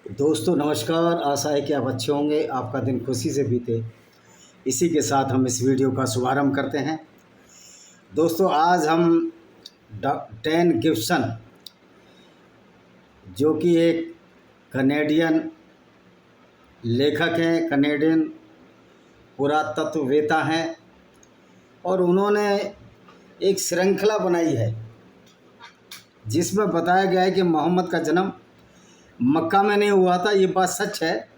दोस्तों नमस्कार। आशा है कि आप अच्छे होंगे, आपका दिन खुशी से बीते। इसी के साथ हम इस वीडियो का शुभारंभ करते हैं। दोस्तों आज हम डैन गिब्सन, जो कि एक कनेडियन लेखक हैं, कनेडियन पुरातत्ववेता हैं, और उन्होंने एक श्रृंखला बनाई है जिसमें बताया गया है कि मोहम्मद का जन्म मक्का में नहीं हुआ था। ये बात सच है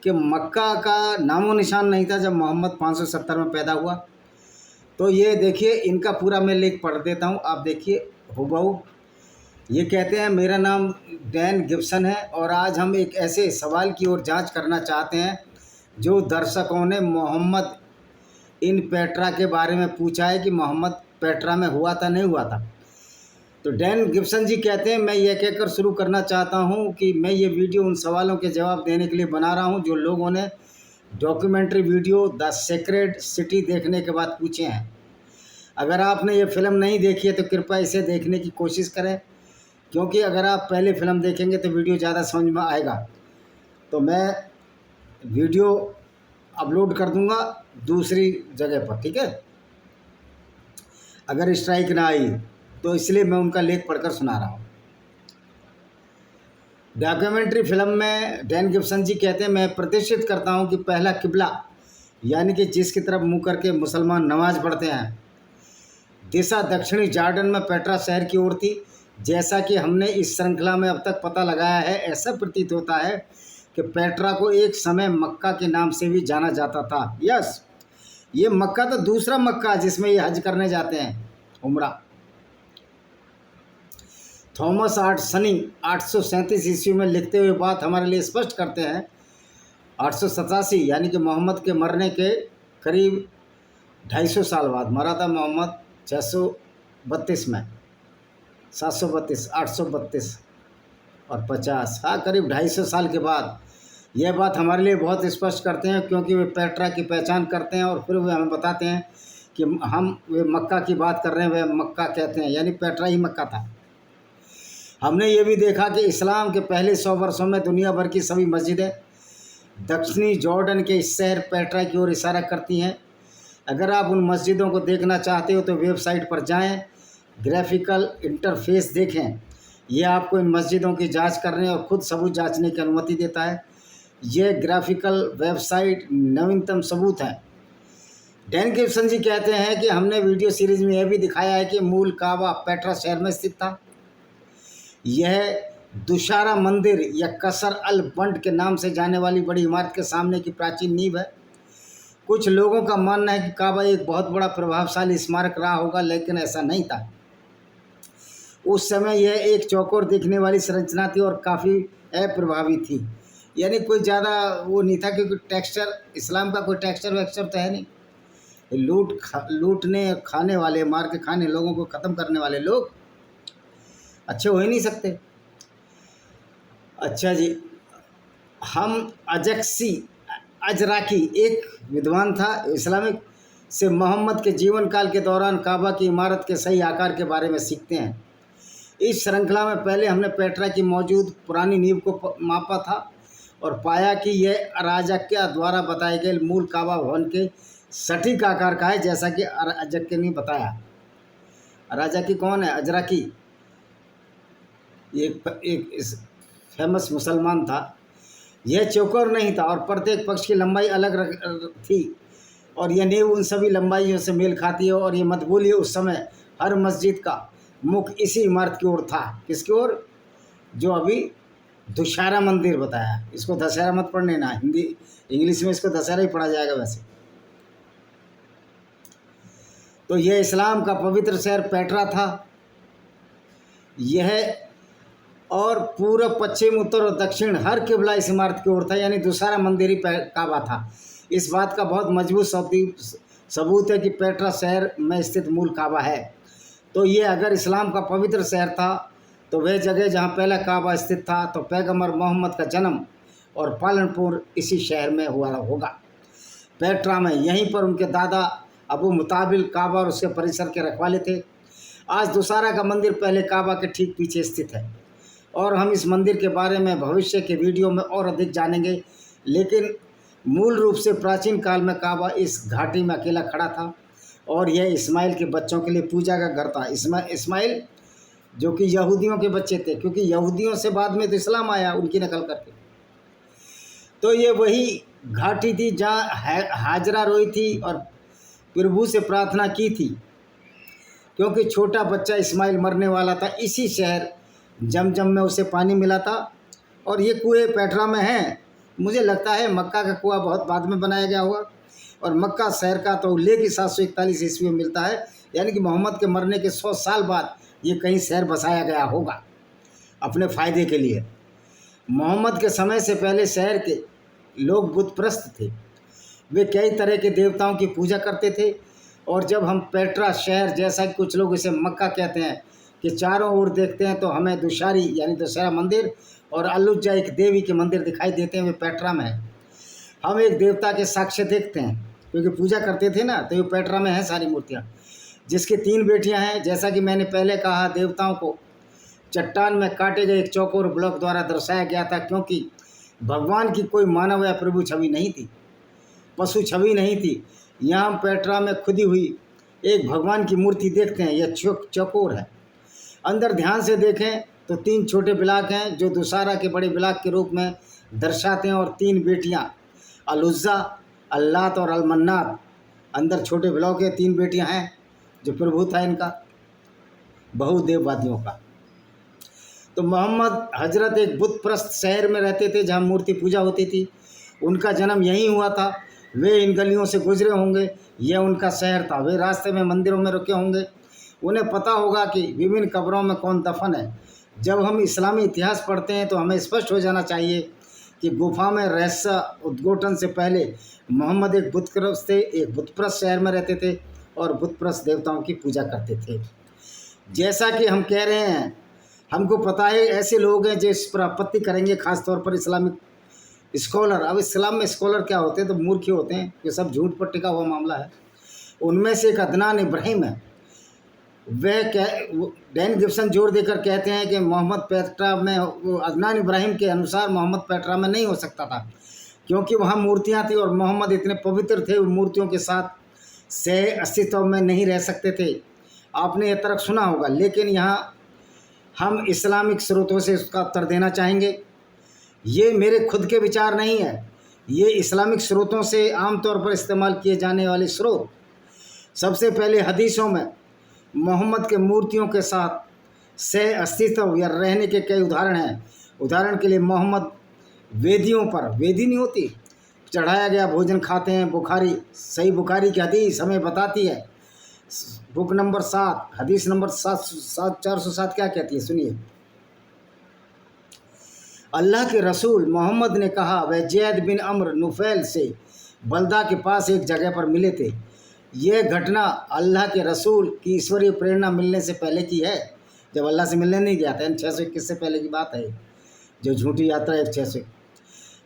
कि मक्का का नामो निशान नहीं था जब मोहम्मद 570 में पैदा हुआ। तो ये देखिए, इनका पूरा मैं लेख पढ़ देता हूँ, आप देखिए हुबहू। ये कहते हैं, मेरा नाम डैन गिब्सन है और आज हम एक ऐसे सवाल की ओर जांच करना चाहते हैं जो दर्शकों ने मोहम्मद इन पेट्रा के बारे में पूछा है कि मोहम्मद पेट्रा में हुआ था नहीं हुआ था। तो डैन गिब्सन जी कहते हैं, मैं यह कहकर शुरू करना चाहता हूं कि मैं ये वीडियो उन सवालों के जवाब देने के लिए बना रहा हूं जो लोगों ने documentary video the sacred city देखने के बाद पूछे हैं। अगर आपने ये फ़िल्म नहीं देखी है तो कृपया इसे देखने की कोशिश करें, क्योंकि अगर आप पहले फ़िल्म देखेंगे तो वीडियो ज़्यादा समझ में आएगा। तो मैं वीडियो अपलोड कर दूंगा दूसरी जगह पर, ठीक है, अगर स्ट्राइक ना आई तो इसलिए मैं उनका लेख पढ़कर सुना रहा हूँ। डॉक्यूमेंट्री फिल्म में डैन गिब्सन जी कहते हैं, मैं प्रतिष्ठित करता हूँ कि पहला किबला, यानी कि जिसकी तरफ मुँह करके मुसलमान नमाज पढ़ते हैं, दिशा दक्षिणी जॉर्डन में पेट्रा शहर की ओर थी। जैसा कि हमने इस श्रृंखला में अब तक पता लगाया है, ऐसा प्रतीत होता है कि पेट्रा को एक समय मक्का के नाम से भी जाना जाता था। यस, ये मक्का तो दूसरा मक्का जिसमें ये हज करने जाते हैं, उम्रा। थॉमस आर्ट सनी 837 ईस्वी में लिखते हुए बात हमारे लिए स्पष्ट करते हैं। 887 यानी कि मोहम्मद के मरने के करीब 250 साल बाद मरा था मोहम्मद। 632 में, 732, 832 और 50, हाँ, करीब 250 साल के बाद यह बात हमारे लिए बहुत स्पष्ट करते हैं, क्योंकि वे पेट्रा की पहचान करते हैं और फिर वे हमें बताते हैं कि वे मक्का की बात कर रहे हैं, वे मक्का कहते हैं, यानी पेट्रा ही मक्का था। हमने ये भी देखा कि इस्लाम के पहले 100 वर्षों में दुनिया भर की सभी मस्जिदें दक्षिणी जॉर्डन के इस शहर पेट्रा की ओर इशारा करती हैं। अगर आप उन मस्जिदों को देखना चाहते हो तो वेबसाइट पर जाएं, ग्राफिकल इंटरफेस देखें। यह आपको इन मस्जिदों की जांच करने और ख़ुद सबूत जांचने की अनुमति देता है। यह ग्राफिकल वेबसाइट नवीनतम सबूत है। डैन गिब्सन जी कहते हैं कि हमने वीडियो सीरीज़ में यह भी दिखाया है कि मूल काबा पेट्रा शहर में स्थित था। यह दुशारा मंदिर या कसर अल बंट के नाम से जाने वाली बड़ी इमारत के सामने की प्राचीन नींव है। कुछ लोगों का मानना है कि काबा एक बहुत बड़ा प्रभावशाली स्मारक रहा होगा, लेकिन ऐसा नहीं था। उस समय यह एक चौकोर दिखने वाली संरचना थी और काफ़ी अप्रभावी थी, यानी कोई ज़्यादा वो नहीं था, क्योंकि टेक्सचर, इस्लाम का कोई टेक्सचर वेक्सचर तो है नहीं। लूटने खाने वाले, मार के खाने, लोगों को ख़त्म करने वाले लोग अच्छे हो ही नहीं सकते। अच्छा जी, हम अजराकी एक विद्वान था इस्लामिक से मोहम्मद के जीवन काल के दौरान काबा की इमारत के सही आकार के बारे में सीखते हैं। इस श्रृंखला में पहले हमने पेट्रा की मौजूद पुरानी नींव को मापा था और पाया कि यह अराजकिया द्वारा बताए गए मूल काबा भवन के सटीक आकार का है, जैसा कि अराजक ने बताया। अराजकी कौन है? अजराकी एक फेमस मुसलमान था। यह चौकोर नहीं था और प्रत्येक पक्ष की लंबाई अलग थी और यह नींव उन सभी लंबाइयों से मेल खाती है। और ये मत भूलिए, उस समय हर मस्जिद का मुख इसी इमारत की ओर था। किसकी ओर? जो अभी दुशारा मंदिर बताया। इसको दशहरा मत पढ़ने ना, हिंदी इंग्लिश में इसको दशहरा ही पढ़ा जाएगा वैसे। तो यह इस्लाम का पवित्र शहर पेट्रा था। यह और पूर्व, पश्चिम, उत्तर और दक्षिण हर किबला इस इमारत की ओर था, यानी दूसरा मंदिर ही काबा था। इस बात का बहुत मजबूत सबूत है कि पेट्रा शहर में स्थित मूल काबा है। तो ये अगर इस्लाम का पवित्र शहर था तो वह जगह जहाँ पहला काबा स्थित था, तो पैगंबर मोहम्मद का जन्म और पालनपुर इसी शहर में हुआ होगा, पेट्रा में। यहीं पर उनके दादा अबू मुताबिल काबा और उसके परिसर के रखवाले थे। आज दुशारा का मंदिर पहले काबा के ठीक पीछे स्थित है। और हम इस मंदिर के बारे में भविष्य के वीडियो में और अधिक जानेंगे। लेकिन मूल रूप से प्राचीन काल में काबा इस घाटी में अकेला खड़ा था और यह इस्माइल के बच्चों के लिए पूजा का घर था। इस्माइल जो कि यहूदियों के बच्चे थे, क्योंकि यहूदियों से बाद में तो इस्लाम आया उनकी नकल करके। तो ये वही घाटी थी जहाँ हाजरा रोई थी और प्रभु से प्रार्थना की थी, क्योंकि छोटा बच्चा इस्माइल मरने वाला था। इसी शहर जमजम में उसे पानी मिला था और ये कुएँ पेट्रा में हैं। मुझे लगता है मक्का का कुआं बहुत बाद में बनाया गया होगा और मक्का शहर का तो उल्लेख ही 741 ईस्वी में मिलता है, यानी कि मोहम्मद के मरने के 100 साल बाद ये कहीं शहर बसाया गया होगा अपने फ़ायदे के लिए। मोहम्मद के समय से पहले शहर के लोग बुतप्रस्त थे। वे कई तरह के देवताओं की पूजा करते थे और जब हम पेट्रा शहर, जैसा कि कुछ लोग इसे मक्का कहते हैं, कि चारों ओर देखते हैं तो हमें दुशारी यानी दशहरा मंदिर और अलुज्जा एक देवी के मंदिर दिखाई देते हैं। वे पेट्रा में है। हम एक देवता के साक्ष्य देखते हैं, क्योंकि पूजा करते थे ना, तो ये पेट्रा में है सारी मूर्तियाँ, जिसकी 3 बेटियां हैं। जैसा कि मैंने पहले कहा, देवताओं को चट्टान में काटे गए एक चौकोर ब्लॉक द्वारा दर्शाया गया था, क्योंकि भगवान की कोई मानव या प्रभु छवि नहीं थी, पशु छवि नहीं थी। यहाँ हम पेट्रा में खुदी हुई एक भगवान की मूर्ति देखते हैं। यह चौकोर है। अंदर ध्यान से देखें तो 3 छोटे बिलाक हैं जो दुशारा के बड़े बिलाक के रूप में दर्शाते हैं, और 3 बेटियां अलुज्जा, अल्लात और अलमन्नात अंदर छोटे बिलाक के 3 बेटियां हैं जो प्रभु था इनका, बहुदेववादियों का। तो मोहम्मद हजरत एक बुतप्रस्त शहर में रहते थे जहाँ मूर्ति पूजा होती थी। उनका जन्म यहीं हुआ था। वे इन गलियों से गुजरे होंगे, यह उनका शहर था। वे रास्ते में मंदिरों में रुके होंगे। उन्हें पता होगा कि विभिन्न कब्रों में कौन दफन है। जब हम इस्लामी इतिहास पढ़ते हैं तो हमें स्पष्ट हो जाना चाहिए कि गुफा में रहस्य उद्घाटन से पहले मोहम्मद एक बुतप्रस्त शहर में रहते थे और बुतप्रस्त देवताओं की पूजा करते थे। जैसा कि हम कह रहे हैं, हमको पता है ऐसे लोग हैं जो इस पर आपत्ति करेंगे, खासतौर पर इस्लामिक स्कॉलर। अब इस्लाम में स्कॉलर क्या होते हैं? तो मूर्ख होते हैं, ये सब झूठ पर टिका हुआ मामला है। उनमें से एक अदनान इब्राहिम है। वह डैन गिब्सन जोर देकर कहते हैं कि मोहम्मद पेट्रा में, अदनान इब्राहिम के अनुसार मोहम्मद पेट्रा में नहीं हो सकता था, क्योंकि वहाँ मूर्तियाँ थी और मोहम्मद इतने पवित्र थे, उन मूर्तियों के साथ से अस्तित्व में नहीं रह सकते थे। आपने यह तर्क सुना होगा, लेकिन यहाँ हम इस्लामिक स्रोतों से उसका उत्तर देना चाहेंगे। ये मेरे खुद के विचार नहीं है, ये इस्लामिक स्रोतों से आमतौर पर इस्तेमाल किए जाने वाले स्रोत। सबसे पहले हदीसों में मोहम्मद के मूर्तियों के साथ से अस्तित्व या रहने के कई उदाहरण हैं। उदाहरण के लिए मोहम्मद वेदियों पर, वेदी नहीं होती, चढ़ाया गया भोजन खाते हैं। बुखारी, सही बुखारी की हदीस हमें बताती है, बुक नंबर 7 हदीस नंबर 407 क्या कहती है, सुनिए। अल्लाह के रसूल मोहम्मद ने कहा, वह जैद बिन अम्र नुफैल से बल्दा के पास एक जगह पर मिले थे। यह घटना अल्लाह के रसूल की ईश्वरीय प्रेरणा मिलने से पहले की है, जब अल्लाह से मिलने नहीं गया था। 621 से पहले की बात है, जो झूठी यात्रा है 600।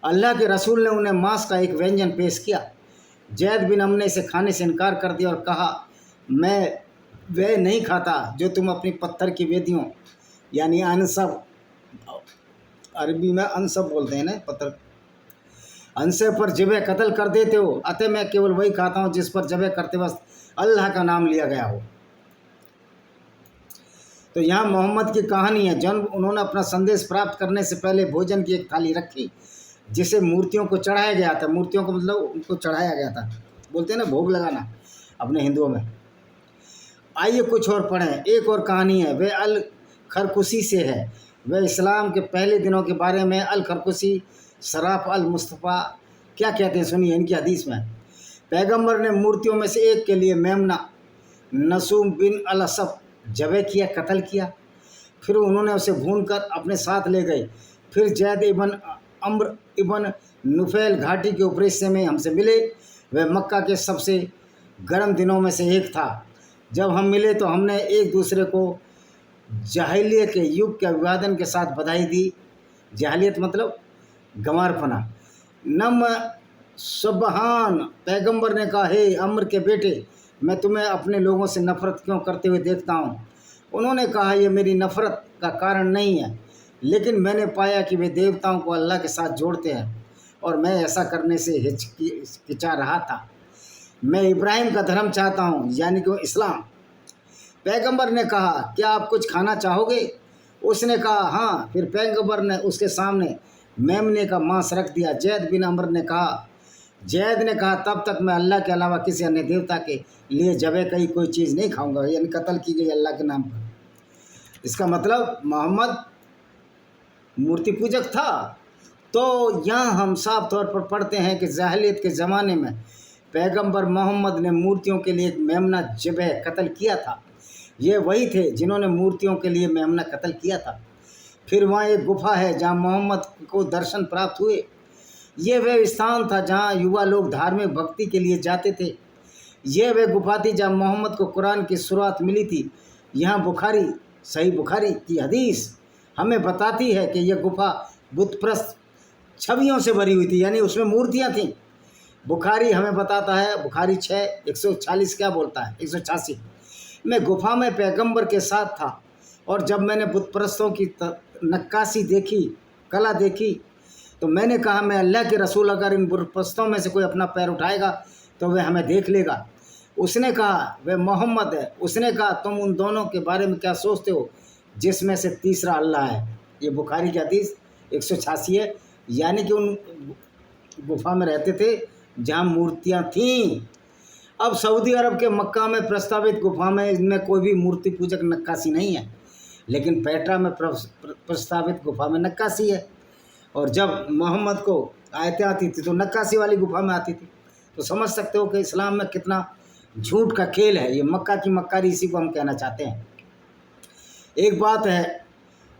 अल्लाह के रसूल ने उन्हें मांस का एक व्यंजन पेश किया। जैद बिन अम्र ने इसे खाने से इनकार कर दिया और कहा, मैं वह नहीं खाता जो तुम अपनी पत्थर की वेदियों, यानी अनसब, अरबी में अनसब बोलते हैं ना, पत्थर, अनसे पर जबह कत्ल कर देते हो। अतः मैं केवल वही खाता हूँ जिस पर जबह करते वक्त अल्लाह का नाम लिया गया हो। तो यहाँ मोहम्मद की कहानी है। जब उन्होंने अपना संदेश प्राप्त करने से पहले भोजन की एक थाली रखी जिसे मूर्तियों को चढ़ाया गया था। मूर्तियों को मतलब उनको चढ़ाया गया था, बोलते हैं ना भोग लगाना अपने हिंदुओं में। आइए कुछ और पढ़ें। एक और कहानी है, वह अल खरकुशी से है। वह इस्लाम के पहले दिनों के बारे में। अल खरकुशी शराफ अल मुस्तफ़ा क्या कहते हैं, सुनिए इनकी हदीस में। पैगंबर ने मूर्तियों में से एक के लिए मेमना नसूम बिन अल असफ जबह किया, कत्ल किया। फिर उन्होंने उसे भूनकर अपने साथ ले गए। फिर जैद इबन अम्र इबन नुफैल घाटी के ऊपरी हिस्से में हमसे मिले। वह मक्का के सबसे गर्म दिनों में से एक था। जब हम मिले तो हमने एक दूसरे को जाहिलियत के युग के अभिवादन के साथ बधाई दी। जाहिलियत मतलब गंवारपना। नम सुबहान, पैगंबर ने कहा, हे अम्र के बेटे, मैं तुम्हें अपने लोगों से नफ़रत क्यों करते हुए देखता हूँ। उन्होंने कहा, यह मेरी नफ़रत का कारण नहीं है, लेकिन मैंने पाया कि वे देवताओं को अल्लाह के साथ जोड़ते हैं और मैं ऐसा करने से हिचकिचा रहा था। मैं इब्राहिम का धर्म चाहता हूँ, यानी कि इस्लाम। पैगंबर ने कहा, क्या आप कुछ खाना चाहोगे? उसने कहा, हाँ। फिर पैगंबर ने उसके सामने मेमने का मांस रख दिया। जैद बिन अमर ने कहा, तब तक मैं अल्लाह के अलावा किसी अन्य देवता के लिए जबे कहीं कोई चीज़ नहीं खाऊंगा, यानी कत्ल की गई अल्लाह के नाम पर। इसका मतलब मोहम्मद मूर्ति पूजक था। तो यहाँ हम साफ तौर पर पढ़ते हैं कि जाहिलियत के ज़माने में पैगंबर मोहम्मद ने मूर्तियों के लिए एक मेमना ज़िबह कत्ल किया था। ये वही थे जिन्होंने मूर्तियों के लिए मेमना कत्ल किया था। फिर वहाँ एक गुफा है जहाँ मोहम्मद को दर्शन प्राप्त हुए। ये वह स्थान था जहाँ युवा लोग धार्मिक भक्ति के लिए जाते थे। ये वह गुफा थी जहाँ मोहम्मद को कुरान की शुरुआत मिली थी। यहाँ सही बुखारी की हदीस हमें बताती है कि यह गुफा बुतप्रस्त छवियों से भरी हुई थी, यानी उसमें मूर्तियाँ थीं। बुखारी हमें बताता है, बुखारी 6:146 क्या बोलता है, 186 मैं गुफा में पैगंबर के साथ था और जब मैंने बुतप्रस्तों की नक्काशी देखी, कला देखी, तो मैंने कहा, मैं अल्लाह के रसूल, अगर इन बुतप्रस्तों में से कोई अपना पैर उठाएगा तो वह हमें देख लेगा। उसने कहा, वह मोहम्मद है। उसने कहा, तुम उन दोनों के बारे में क्या सोचते हो जिसमें से तीसरा अल्लाह है। ये बुखारी की हदीस 186 है, यानी कि उन गुफा में रहते थे जहाँ मूर्तियाँ थीं। अब सऊदी अरब के मक्का में प्रस्तावित गुफा में इनमें कोई भी मूर्ति पूजक नक्काशी नहीं है, लेकिन पेट्रा में प्रस्तावित गुफा में नक्काशी है। और जब मोहम्मद को आयतें आती थी तो नक्काशी वाली गुफा में आती थी। तो समझ सकते हो कि इस्लाम में कितना झूठ का खेल है। ये मक्का की मक्कारी, इसी को हम कहना चाहते हैं। एक बात है,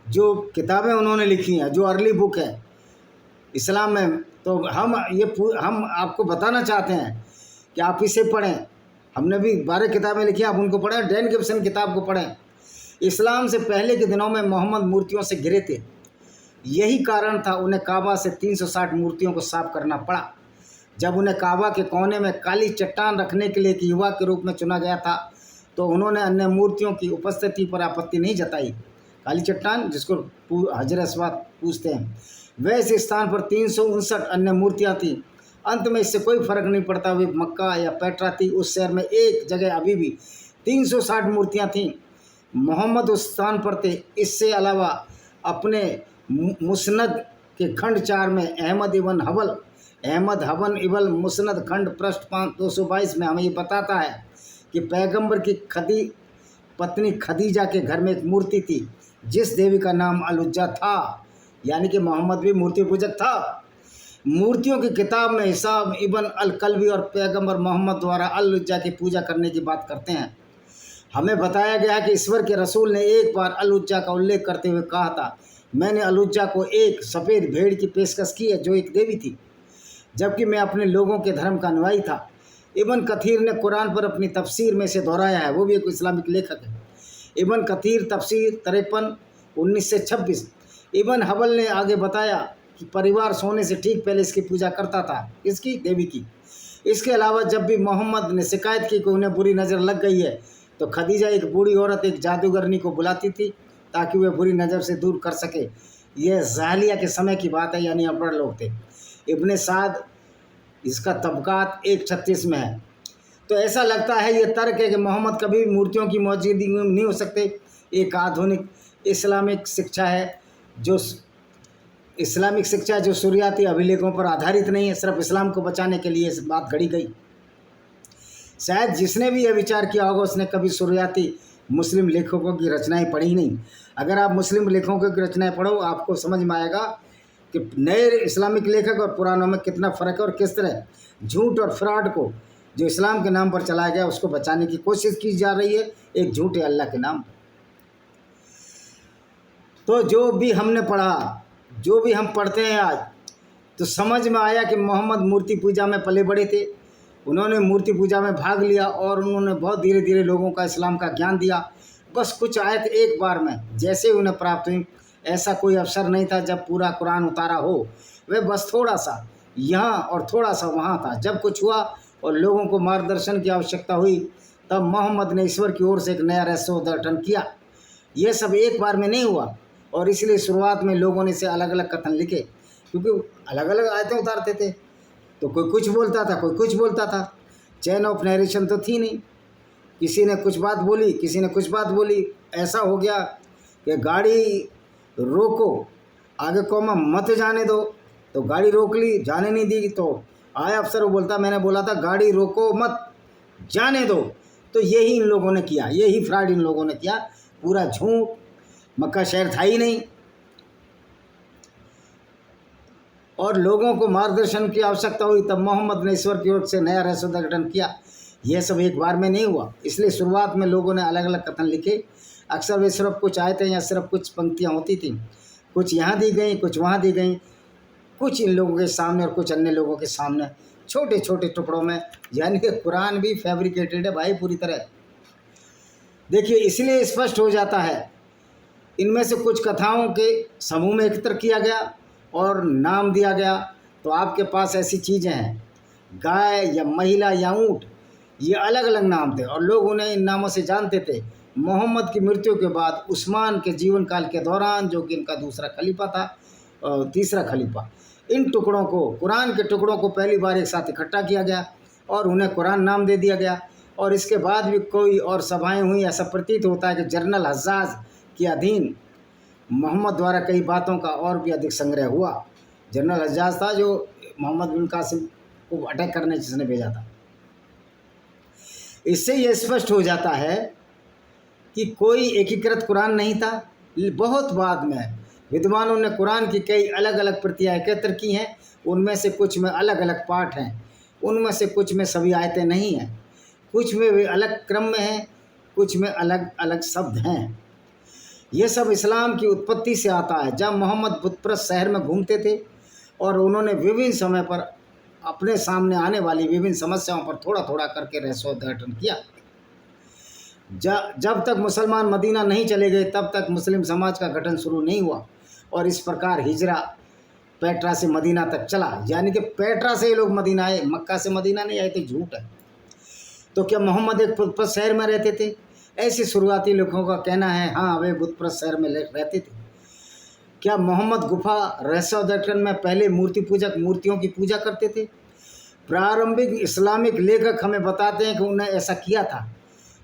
जो किताबें उन्होंने लिखी हैं, जो अर्ली बुक है इस्लाम में, तो हम आपको बताना चाहते हैं कि आप इसे पढ़ें। हमने भी 12 किताबें लिखी हैं, आप उनको पढ़ें। डैन गिब्सन किताब को पढ़ें। इस्लाम से पहले के दिनों में मोहम्मद मूर्तियों से घिरे थे। यही कारण था उन्हें काबा से 360 मूर्तियों को साफ करना पड़ा। जब उन्हें काबा के कोने में काली चट्टान रखने के लिए एक युवा के रूप में चुना गया था, तो उन्होंने अन्य मूर्तियों की उपस्थिति पर आपत्ति नहीं जताई। काली चट्टान, जिसको हजर अस्वाद पूछते हैं, वैसे स्थान पर 359 अन्य मूर्तियाँ थीं। अंत में इससे कोई फर्क नहीं पड़ता वे मक्का या पेट्रा थी। उस शहर में एक जगह अभी भी 360 मूर्तियाँ थीं। मोहम्मद उस स्थान पर थे। इससे अलावा अपने मुस्नद के खंड 4 में अहमद इबन इबल मुस्नद खंड पृष्ठ 222 में हमें ये बताता है कि पैगंबर की पत्नी खदीजा के घर में एक मूर्ति थी जिस देवी का नाम अल-उज्जा था, यानी कि मोहम्मद भी मूर्ति पूजक था। मूर्तियों की किताब में हिसाब इबन अल-कल्बी और पैगंबर मोहम्मद द्वारा अल-उज्जा की पूजा करने की बात करते हैं। हमें बताया गया कि ईश्वर के रसूल ने एक बार अल-उज्जा का उल्लेख करते हुए कहा था, मैंने अल-उज्जा को एक सफ़ेद भेड़ की पेशकश की है जो एक देवी थी, जबकि मैं अपने लोगों के धर्म का अनुयायी था। इबन कथीर ने कुरान पर अपनी तफसीर में से दोहराया है। वो भी एक इस्लामिक लेखक है। इबन कथीर तफसीर 53:19-26। इबन हबल ने आगे बताया कि परिवार सोने से ठीक पहले इसकी पूजा करता था, इसकी देवी की। इसके अलावा जब भी मोहम्मद ने शिकायत की कि उन्हें बुरी नज़र लग गई है, तो खदीजा एक बूढ़ी औरत एक जादूगरनी को बुलाती थी ताकि वह बुरी नज़र से दूर कर सके। यह जाहिलिया के समय की बात है, यानी अनपढ़ लोग थे। इब्ने साद इसका तबकात 1:36 में है। तो ऐसा लगता है ये तर्क है कि मोहम्मद कभी भी मूर्तियों की मौजूदगी में नहीं हो सकते। एक आधुनिक इस्लामिक शिक्षा है जो शुरुआती अभिलेखों पर आधारित नहीं है, सिर्फ इस्लाम को बचाने के लिए इस बात घड़ी गई। शायद जिसने भी यह विचार किया होगा उसने कभी शुरुआती मुस्लिम लेखकों की रचनाएं पढ़ी ही नहीं। अगर आप मुस्लिम लेखकों की रचनाएं पढ़ो, आपको समझ में आएगा कि नए इस्लामिक लेखक और पुरानों में कितना फ़र्क है और किस तरह झूठ और फ्रॉड को जो इस्लाम के नाम पर चलाया गया उसको बचाने की कोशिश की जा रही है, एक झूठ है अल्लाह के नाम। तो जो भी हमने पढ़ा, जो भी हम पढ़ते हैं आज, तो समझ में आया कि मोहम्मद मूर्ति पूजा में पले बड़े थे। उन्होंने मूर्ति पूजा में भाग लिया और उन्होंने बहुत धीरे धीरे लोगों का इस्लाम का ज्ञान दिया। बस कुछ आयत एक बार में जैसे उन्हें प्राप्त हुई, ऐसा कोई अवसर नहीं था जब पूरा कुरान उतारा हो। वह बस थोड़ा सा यहाँ और थोड़ा सा वहाँ था। जब कुछ हुआ और लोगों को मार्गदर्शन की आवश्यकता हुई, तब मोहम्मद ने ईश्वर की ओर से एक नया रहस्योद्घाटन किया। यह सब एक बार में नहीं हुआ और इसलिए शुरुआत में लोगों ने इसे अलग अलग कथन लिखे, क्योंकि अलग अलग आयतें उतारते थे, तो कोई कुछ बोलता था, कोई कुछ बोलता था, चेन ऑफ नरेशन तो थी नहीं, किसी ने कुछ बात बोली, किसी ने कुछ बात बोली। ऐसा हो गया कि गाड़ी रोको, आगे कौमा मत जाने दो, तो गाड़ी रोक ली, जाने नहीं दी, तो आया अफसर, वो बोलता मैंने बोला था गाड़ी रोको मत जाने दो। तो यही इन लोगों ने किया, यही फ्रॉड इन लोगों ने किया, पूरा झूठ, मक्का शहर था ही नहीं, और लोगों को मार्गदर्शन की आवश्यकता हुई तब मोहम्मद ने ईश्वर की ओर से नया रहस्योद्घाटन किया। यह सब एक बार में नहीं हुआ, इसलिए शुरुआत में लोगों ने अलग अलग कथन लिखे। अक्सर वे सिर्फ कुछ आयतें या सिर्फ कुछ पंक्तियाँ होती थीं, कुछ यहाँ दी गई, कुछ वहाँ दी गई, कुछ इन लोगों के सामने और कुछ अन्य लोगों के सामने, छोटे छोटे टुकड़ों में। यानी कि कुरान भी फैब्रिकेटेड है भाई पूरी तरह। देखिए, इसलिए स्पष्ट हो जाता है, इनमें से कुछ कथाओं के समूह में एकत्र किया गया और नाम दिया गया। तो आपके पास ऐसी चीज़ें हैं, गाय या महिला या ऊँट, ये अलग अलग नाम थे और लोग उन्हें इन नामों से जानते थे। मोहम्मद की मृत्यु के बाद उस्मान के जीवन काल के दौरान, जो कि इनका दूसरा खलीफा था, तीसरा खलीफा, इन टुकड़ों को, कुरान के टुकड़ों को पहली बार एक साथ इकट्ठा किया गया और उन्हें कुरान नाम दे दिया गया। और इसके बाद भी कोई और सभाएं हुई। ऐसा प्रतीत होता है कि जनरल हज्जाज के अधीन मोहम्मद द्वारा कई बातों का और भी अधिक संग्रह हुआ। जनरल हज्जाज था जो मोहम्मद बिन कासिम को अटैक करने जिसने भेजा था। इससे यह स्पष्ट हो जाता है कि कोई एकीकृत कुरान नहीं था। बहुत बाद में विद्वानों ने कुरान की कई अलग अलग प्रतियां एकत्र की हैं। उनमें से कुछ में अलग अलग पाठ हैं, उनमें से कुछ में सभी आयतें नहीं हैं, कुछ में वे अलग क्रम में हैं, कुछ में अलग अलग शब्द हैं। ये सब इस्लाम की उत्पत्ति से आता है, जब मोहम्मद बुतप्रस्त शहर में घूमते थे और उन्होंने विभिन्न समय पर अपने सामने आने वाली विभिन्न समस्याओं पर थोड़ा थोड़ा करके रहस्योद्घाटन किया। जब तक मुसलमान मदीना नहीं चले गए तब तक मुस्लिम समाज का गठन शुरू नहीं हुआ और इस प्रकार हिजरा पेट्रा से मदीना तक चला। यानी कि पेट्रा से ये लोग मदीना आए, मक्का से मदीना नहीं आए थे, झूठ है। तो क्या मोहम्मद एक बुतप्रस्त शहर में रहते थे? ऐसे शुरुआती लोगों का कहना है, हाँ वे बुतप्रस्त शहर में रहते थे। क्या मोहम्मद गुफा रहस्योद्घाटन में पहले मूर्ति पूजक मूर्तियों की पूजा करते थे? प्रारंभिक इस्लामिक लेखक हमें बताते हैं कि उन्हें ऐसा किया था।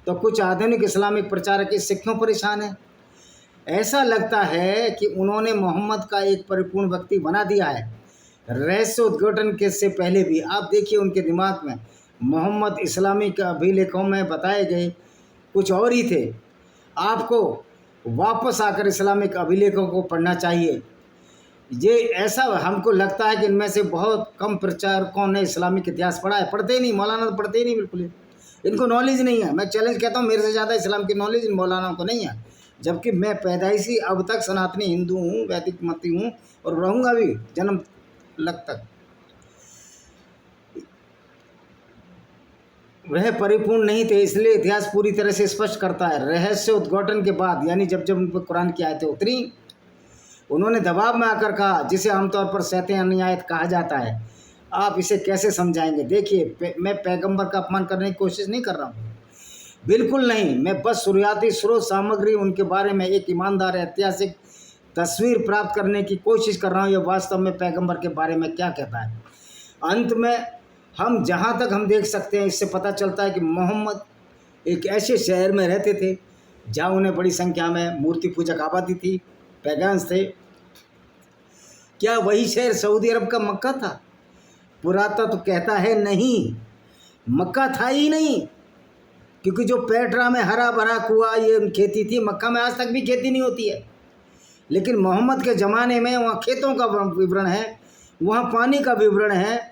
तो कुछ आधुनिक इस्लामिक प्रचारक इससे क्यों परेशान हैं? ऐसा लगता है कि उन्होंने मोहम्मद का एक परिपूर्ण व्यक्ति बना दिया है। रहस्योद्घाटन के से पहले भी आप देखिए उनके दिमाग में मोहम्मद इस्लामिक अभिलेखों में बताए गए कुछ और ही थे। आपको वापस आकर इस्लामिक अभिलेखों को पढ़ना चाहिए। ये ऐसा हमको लगता है कि इनमें से बहुत कम प्रचारकों ने इस्लामिक इतिहास पढ़ा है। पढ़ते ही नहीं, मौलाना तो पढ़ते ही नहीं, बिल्कुल इनको नॉलेज नहीं है। मैं चैलेंज कहता हूँ, मेरे से ज़्यादा इस्लाम की नॉलेज इन मौलानाओं को नहीं है, जबकि मैं पैदाइशी अब तक सनातनी हिंदू हूँ, वैदिक मती हूँ और रहूँगा भी जन्म लग तक। वह परिपूर्ण नहीं थे, इसलिए इतिहास पूरी तरह से स्पष्ट करता है। रहस्योद्घाटन के बाद, यानी जब जब उन पर कुरान की आयतें उतरी, उन्होंने दबाव में आकर कहा, जिसे आमतौर पर शैतानी आयत कहा जाता है। आप इसे कैसे समझाएंगे? देखिए, मैं पैगंबर का अपमान करने की कोशिश नहीं कर रहा हूँ, बिल्कुल नहीं। मैं बस शुरुआती स्रोत सामग्री, उनके बारे में एक ईमानदार ऐतिहासिक तस्वीर प्राप्त करने की कोशिश कर रहा हूँ। यह वास्तव में पैगंबर के बारे में क्या कहता है। अंत में हम जहाँ तक हम देख सकते हैं, इससे पता चलता है कि मोहम्मद एक ऐसे शहर में रहते थे जहाँ उन्हें बड़ी संख्या में मूर्ति पूजक आबादी थी, पैगंस थे। क्या वही शहर सऊदी अरब का मक्का था? पुरातत्व तो कहता है नहीं, मक्का था ही नहीं, क्योंकि जो पेट्रा में हरा भरा कुआ ये खेती थी, मक्का में आज तक भी खेती नहीं होती है। लेकिन मोहम्मद के ज़माने में वहाँ खेतों का विवरण है, वहाँ पानी का विवरण है,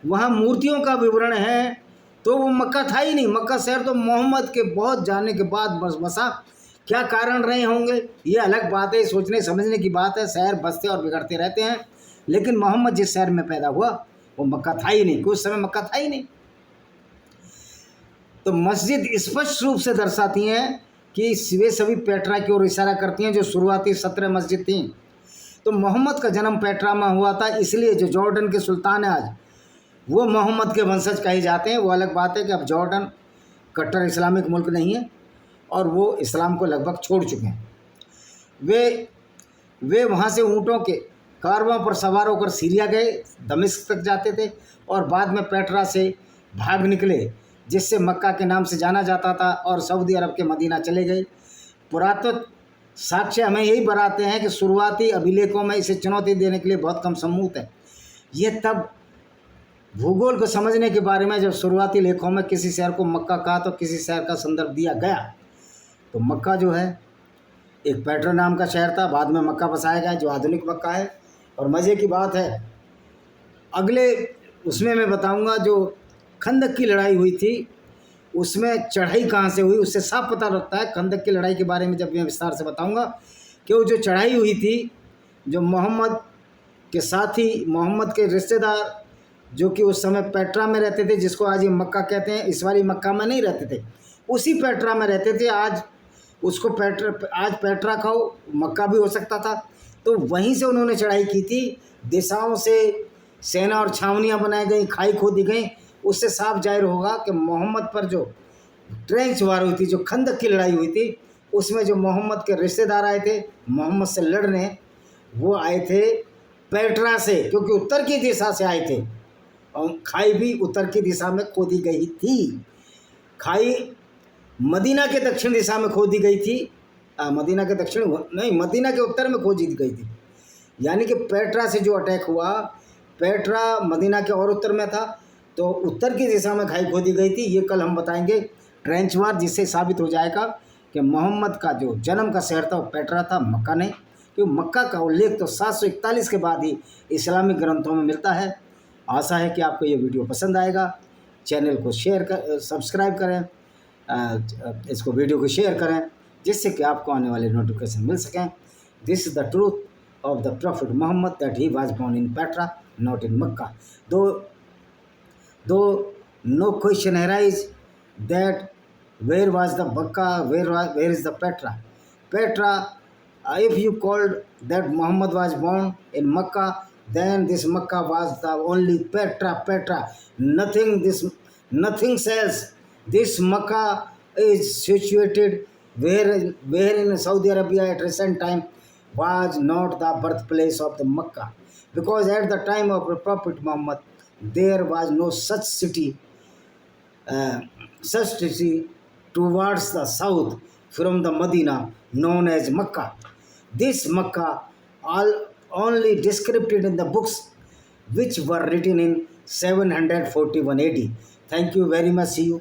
वहाँ मूर्तियों का विवरण है। तो वो मक्का था ही नहीं। मक्का शहर तो मोहम्मद के बहुत जाने के बाद बसा। क्या कारण रहे होंगे ये अलग बात है, सोचने समझने की बात है। शहर बसते और बिगड़ते रहते हैं, लेकिन मोहम्मद जिस शहर में पैदा हुआ वो मक्का था ही नहीं, कुछ समय मक्का था ही नहीं। तो मस्जिद स्पष्ट रूप से दर्शाती हैं कि वे सभी पेट्रा की ओर इशारा करती हैं, जो शुरुआती 17 मस्जिद थी। तो मोहम्मद का जन्म पेट्रा में हुआ था, इसलिए जो जॉर्डन के सुल्तान है आज, वो मोहम्मद के वंशज कहे जाते हैं। वो अलग बात है कि अब जॉर्डन कट्टर इस्लामिक मुल्क नहीं है और वो इस्लाम को लगभग छोड़ चुके हैं। वे वे वहाँ से ऊँटों के कारवां पर सवार होकर सीरिया गए, दमिश्क तक जाते थे और बाद में पेट्रा से भाग निकले, जिससे मक्का के नाम से जाना जाता था, और सऊदी अरब के मदीना चले गए। पुरातत्व साक्ष्य हमें यही बताते हैं कि शुरुआती अभिलेखों में इसे चुनौती देने के लिए बहुत कम सबूत है। यह तब भूगोल को समझने के बारे में जब शुरुआती लेखों में किसी शहर को मक्का कहा तो किसी शहर का संदर्भ दिया गया। तो मक्का जो है एक पेट्रा नाम का शहर था, बाद में मक्का बसाया गया जो आधुनिक मक्का है। और मज़े की बात है, अगले उसमें मैं बताऊंगा जो खंदक की लड़ाई हुई थी उसमें चढ़ाई कहाँ से हुई, उससे साफ पता लगता है। खंदक की लड़ाई के बारे में जब मैं विस्तार से बताऊंगा कि वो जो चढ़ाई हुई थी, जो मोहम्मद के साथी, मोहम्मद के रिश्तेदार जो कि उस समय पेट्रा में रहते थे, जिसको आज ये मक्का कहते हैं, इस वाली मक्का में नहीं रहते थे, उसी पेट्रा में रहते थे। आज उसको आज पेट्रा खाओ मक्का भी हो सकता था। तो वहीं से उन्होंने चढ़ाई की थी, दिशाओं से सेना और छावनियाँ बनाई गई, खाई खोदी गई। उससे साफ जाहिर होगा कि मोहम्मद पर जो ट्रेंच वार हुई थी, जो खंदक की लड़ाई हुई थी, उसमें जो मोहम्मद के रिश्तेदार आए थे मोहम्मद से लड़ने, वो आए थे पेट्रा से, क्योंकि उत्तर की दिशा से आए थे और खाई भी उत्तर की दिशा में खोदी गई थी। खाई मदीना के दक्षिण दिशा में खोदी गई थी, मदीना के दक्षिण नहीं, मदीना के उत्तर में खोदी गई थी। यानी कि पेट्रा से जो अटैक हुआ, पेट्रा मदीना के और उत्तर में था, तो उत्तर की दिशा में खाई खोदी गई थी। ये कल हम बताएंगे ट्रेंच वार, जिससे साबित हो जाएगा कि मोहम्मद का जो जन्म का शहर था वो पेट्रा था, मक्का नहीं। क्योंकि मक्का का उल्लेख तो 741 के बाद ही इस्लामिक ग्रंथों में मिलता है। आशा है कि आपको ये वीडियो पसंद आएगा। चैनल को सब्सक्राइब करें, इसको वीडियो को शेयर करें, जिससे कि आपको आने वाले नोटिफिकेशन मिल सकें। This is the truth of the prophet Muhammad that he was born in Petra, not in Mecca. Though no question arise that where was the Makkah, where is the Petra? Petra, if you called that Muhammad was born in Makkah, then this Makkah was the only Petra. Nothing else. This Makkah is situated where in Saudi Arabia at recent time was not the birthplace of the Makkah, because at the time of the Prophet Muhammad there was no such city towards the south from the Medina known as Makkah. This Makkah only described in the books which were written in 741 AD. Thank you very much. See you.